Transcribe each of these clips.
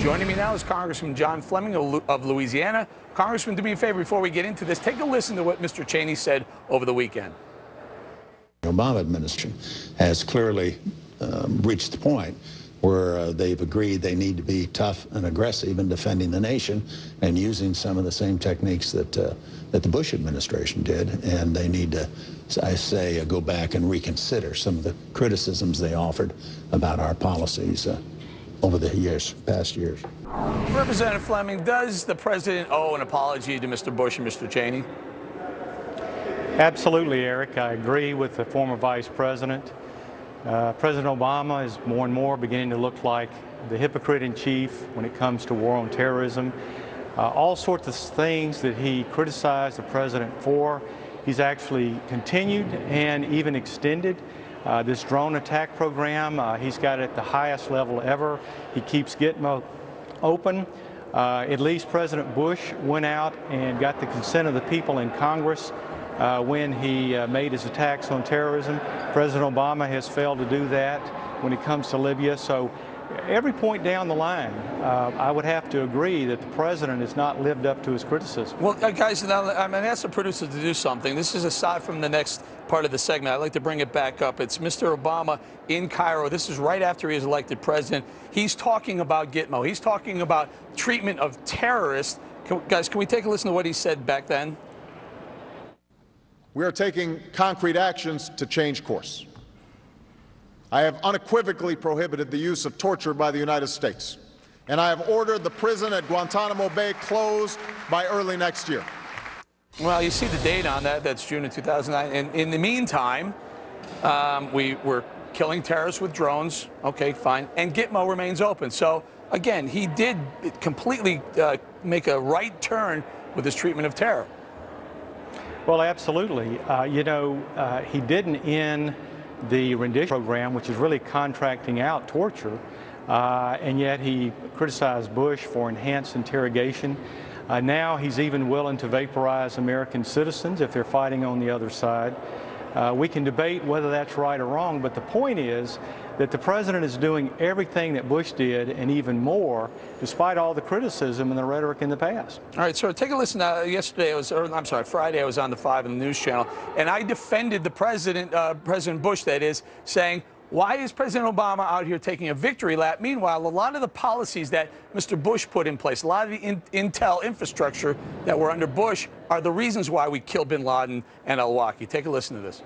Joining me now is Congressman John Fleming of Louisiana. Congressman, do me a favor before we get into this. Take a listen to what Mr. Cheney said over the weekend. The Obama administration has clearly reached the point where they've agreed they need to be tough and aggressive in defending the nation and using some of the same techniques that the Bush administration did. And they need to, I say, go back and reconsider some of the criticisms they offered about our policies over the past years. Representative Fleming, does the president owe an apology to Mr. Bush and Mr. Cheney? Absolutely, Eric. I agree with the former vice president. President Obama is more and more beginning to look like the hypocrite in chief when it comes to war on terrorism. All sorts of things that he criticized the president for, he's actually continued and even extended. This drone attack program, he's got it at the highest level ever. He keeps Gitmo open. At least President Bush went out and got the consent of the people in Congress when he made his attacks on terrorism. President Obama has failed to do that when it comes to Libya. So every point down the line, I would have to agree that the president has not lived up to his criticism. Well, guys, now I'm going to ask the producers to do something. This is aside from the next part of the segment. I'd like to bring it back up. It's Mr. Obama in Cairo. This is right after he was elected president. He's talking about Gitmo. He's talking about treatment of terrorists. Guys, can we take a listen to what he said back then? We are taking concrete actions to change course. I have unequivocally prohibited the use of torture by the United States, and I have ordered the prison at Guantanamo Bay closed by early next year. Well, you see the date on that. That's June of 2009. And in the meantime, we were killing terrorists with drones. Okay, fine. And Gitmo remains open. So, again, he did completely make a right turn with his treatment of terror. Well, absolutely. He didn't end the rendition program, which is really contracting out torture, and yet he criticized Bush for enhanced interrogation. Now he's even willing to vaporize American citizens if they're fighting on the other side. We can debate whether that's right or wrong, but the point is that the president is doing everything that Bush did and even more, despite all the criticism and the rhetoric in the past. All right, so take a listen. Friday I was on the 5 in the news channel, and I defended the president, President Bush, that is, saying, why is President Obama out here taking a victory lap? Meanwhile, a lot of the policies that Mr. Bush put in place, a lot of the intel infrastructure that were under Bush are the reasons why we killed bin Laden and al-Awlaki. Take a listen to this.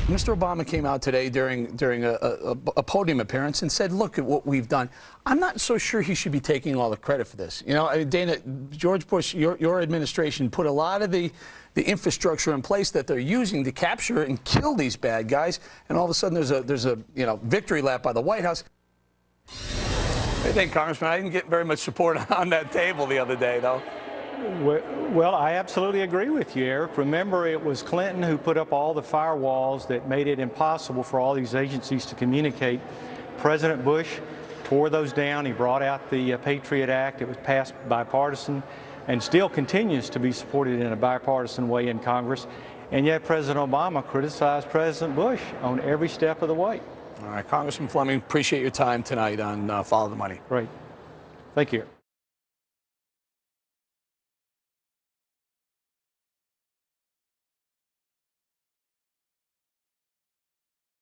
Mr. Obama came out today during a podium appearance and said, look at what we've done. I'm not so sure he should be taking all the credit for this. You know, Dana, George Bush, your administration put a lot of the infrastructure in place that they're using to capture and kill these bad guys, and all of a sudden there's a victory lap by the White House. I think, Congressman, I didn't get very much support on that table the other day, though. Well, I absolutely agree with you, Eric. Remember, it was Clinton who put up all the firewalls that made it impossible for all these agencies to communicate. President Bush tore those down. He brought out the Patriot Act. It was passed bipartisan and still continues to be supported in a bipartisan way in Congress. And yet President Obama criticized President Bush on every step of the way. All right, Congressman Fleming, appreciate your time tonight on Follow the Money. Great. Thank you.